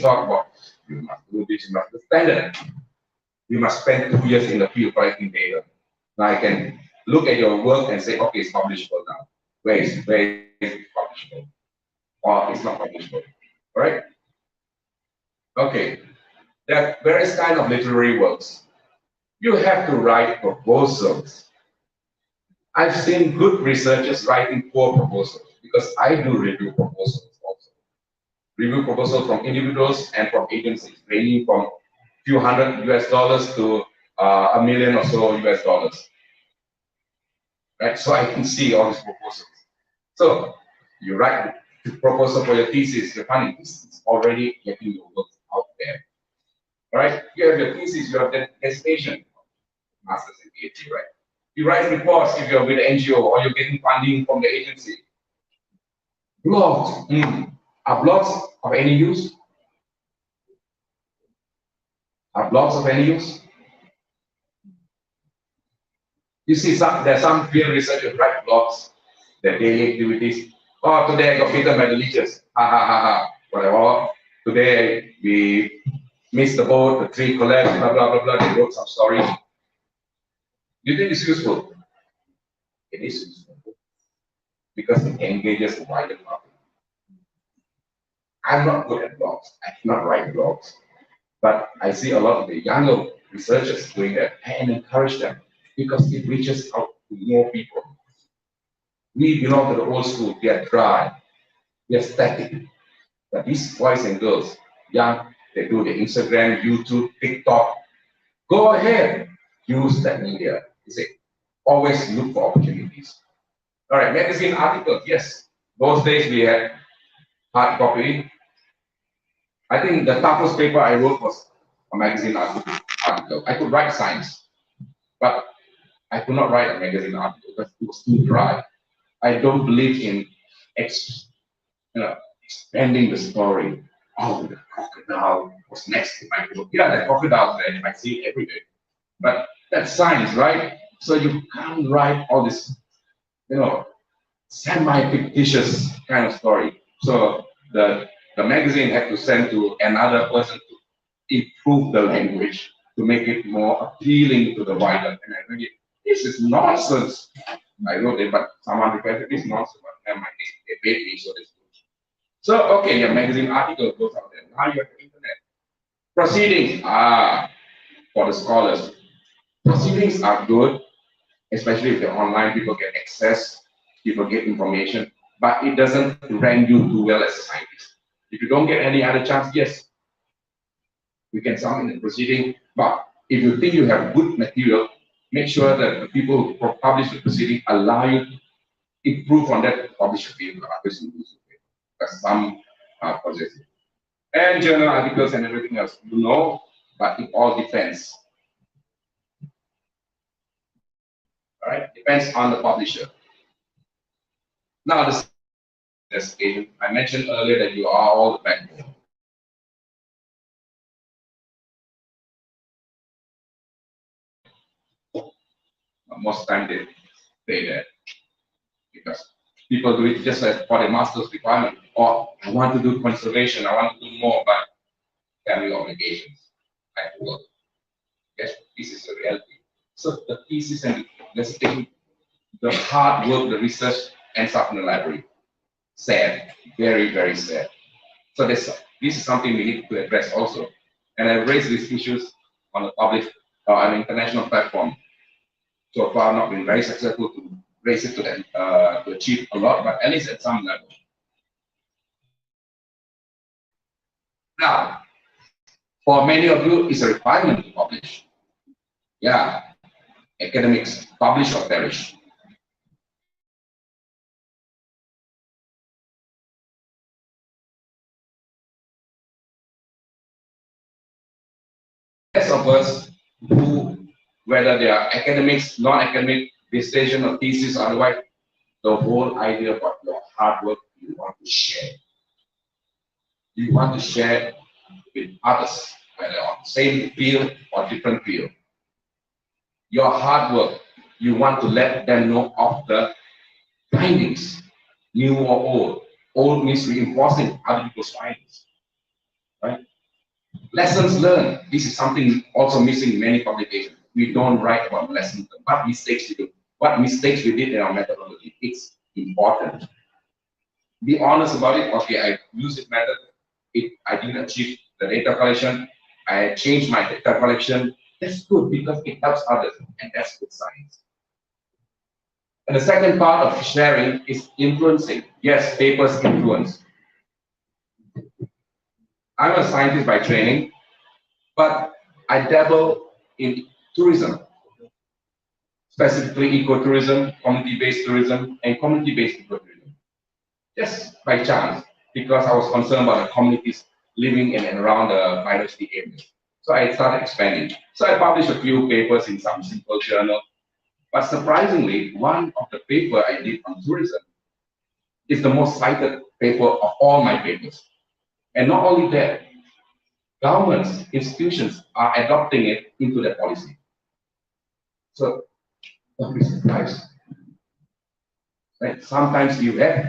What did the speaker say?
talk about you must do this, you must do standard. You must spend 2 years in the field collecting data. Now I can look at your work and say, okay, it's publishable now. Where is it publishable? Or it's not publishable. All right? Okay. There are various kind of literary works. You have to write proposals. I've seen good researchers writing poor proposals because I do review proposals also. Review proposals from individuals and from agencies, ranging from few hundred US dollars to $1 million or so US dollars. Right? So I can see all these proposals. So you write the proposal for your thesis, your funding is already getting your work out there. All right? You have your thesis, you have the destination, masters in PhD, right? You write reports if you're with the NGO or you're getting funding from the agency. Blogs. Are blogs of any use? Are blogs of any use? You see, there's some field researchers write blogs, their daily activities. Oh, today I got bitten by the leeches. Ha ha ha ha. Whatever. Today we missed the boat, the tree collapsed, blah blah blah blah. They wrote some story. Do you think it's useful? It is useful because it engages the wider public. I'm not good at blogs. I cannot write blogs, but I see a lot of the younger researchers doing that and encourage them because it reaches out to more people. We belong to the old school. We are dry. We are static. But these boys and girls, young, they do the Instagram, YouTube, TikTok. Go ahead, use that media. You see, always look for opportunities. All right, magazine articles. Yes, those days we had hard copy. I think the toughest paper I wrote was a magazine article. I could write science, but I could not write a magazine article because it was too dry. I don't believe in expanding the story. Oh, the crocodile was next to my book. Yeah, the crocodile there, I see it every day. But that's science, right? So you can't write all this, semi-fictitious kind of story. So the magazine had to send to another person to improve the language, to make it more appealing to the wider. And I read it, this is nonsense. I wrote it, but someone replied, it is nonsense. But they paid me, so it's good. So, okay, your magazine article goes out there. Now you have the internet. Proceedings are for the scholars. Proceedings are good, especially if they're online, people get access, people get information, but it doesn't rank you too well as a scientist. If you don't get any other chance, yes, we can submit the proceeding, but if you think you have good material, make sure that the people who publish the proceeding allow you to improve on that published paper. Because some are positive. And journal articles and everything else, but it all depends. All right, depends on the publisher. Now, this I mentioned earlier that you are all the backbone. Most time they say that because people do it just for the master's requirement, or I want to do conservation, I want to do more, but family obligations, I have to work. Yes, this is the reality. So the thesis and dissertation, the hard work, the research ends up in the library. Sad, very, very sad. So this is something we need to address also. And I raised these issues on a public, an international platform. So far, not been very successful to raise it to achieve a lot, but at least at some level. Now, for many of you, it's a requirement to publish. Yeah, academics, publish or perish. Rest of us who, whether they are academics, non-academic, dissertation or thesis, otherwise, the whole idea about your hard work you want to share. You want to share with others, whether on the same field or different field. Your hard work, you want to let them know of the findings, new or old. Old means reinforcing other people's findings, right? Lessons learned. This is something also missing in many publications. We don't write about lessons learned. What mistakes we do. What mistakes we did in our methodology. It's important. Be honest about it. Okay, I use this method. I didn't achieve the data collection. I changed my data collection. That's good because it helps others, and that's good science. And the second part of sharing is influencing. Yes, papers influence. I'm a scientist by training, but I dabble in tourism, specifically ecotourism, community-based tourism, and community-based ecotourism. Just by chance, because I was concerned about the communities living in and around the biodiversity areas. So I started expanding. So I published a few papers in some simple journal. But surprisingly, one of the paper I did on tourism is the most cited paper of all my papers. And not only that, governments, institutions are adopting it into their policy. So don't be surprised. Right? Sometimes you have